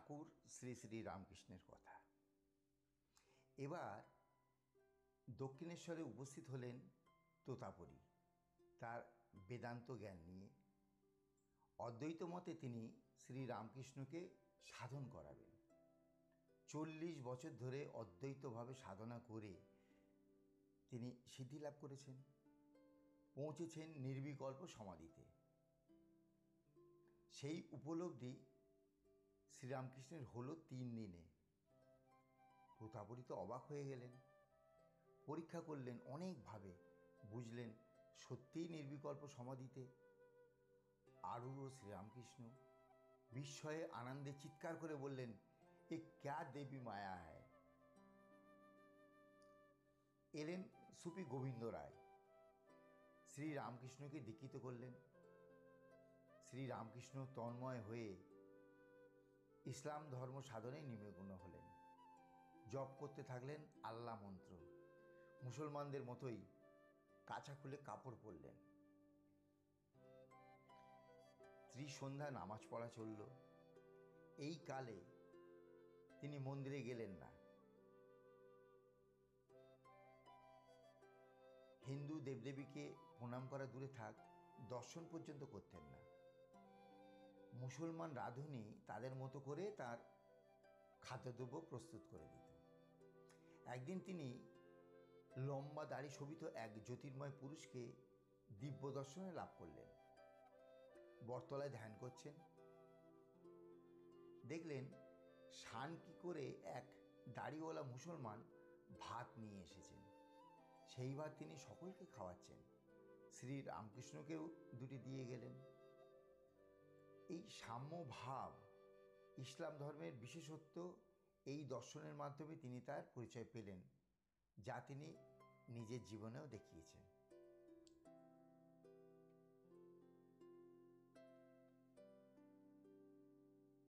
ঠাকুর শ্রী শ্রী রামকৃষ্ণের কথা। এবার দক্ষিণেশ্বরে উপস্থিত হলেন তোতাপুরী তার বেদান্ত জ্ঞান নিয়ে। অদ্বৈত মতে তিনি শ্রী রামকৃষ্ণকে সাধন করাবেন। 40 বছর ধরে অদ্বৈতভাবে সাধনা করে তিনি সিদ্ধি লাভ করেছেন, পৌঁছেছেন নির্বিকল্প সমাধিতে। সেই উপলব্ধি শ্রীরামকৃষ্ণের হলো 3 দিনে। তোতাপুরী তো অবাক হয়ে গেলেন, পরীক্ষা করলেন অনেকভাবে, বুঝলেন সত্যিই নির্বিকল্প সমাধিতে। আরূঢ় শ্রীরামকৃষ্ণ বিস্ময়ে আনন্দে চিৎকার করে বললেন, এ ক্যা দেবী মায়া হ্যায়। এলেন সুফি গোবিন্দ রায়, শ্রীরামকৃষ্ণকে দীক্ষিত করলেন। শ্রীরামকৃষ্ণ তন্ময় হয়ে ইসলাম ধর্ম সাধনে নিমগ্ন হলেন। জপ করতে থাকলেন আল্লাহ মন্ত্র। মুসলমানদের মতোই কাছা খুলে কাপড় পরলেন। ত্রিসন্ধ্যা নামাজ পড়া চলল। এই কালে তিনি মন্দিরে গেলেন না। হিন্দু দেবদেবীকে প্রণাম করা দূরে থাক, দর্শন পর্যন্ত করতেন না। মুসলমান রাঁধুনি তাদের মতো করে তার খাদ্যদ্রব্য প্রস্তুত করে দিত। একদিন তিনি লম্বা দাড়ি শোভিত এক জ্যোতির্ময় পুরুষকে দিব্য দর্শনে লাভ করলেন। বটতলায় ধ্যান করছেন। দেখলেন শান কি করে এক দাড়িওয়ালা মুসলমান ভাত নিয়ে এসেছেন। সেই ভাত তিনি সকলকে খাওয়াচ্ছেন। শ্রী রামকৃষ্ণকেও 2টি দিয়ে গেলেন। এই সাম্য ভাব ইসলাম ধর্মের বিশেষত্ব। এই দর্শনের মাধ্যমে তিনি তার পরিচয় পেলেন, যা তিনি নিজের জীবনেও দেখিয়েছেন।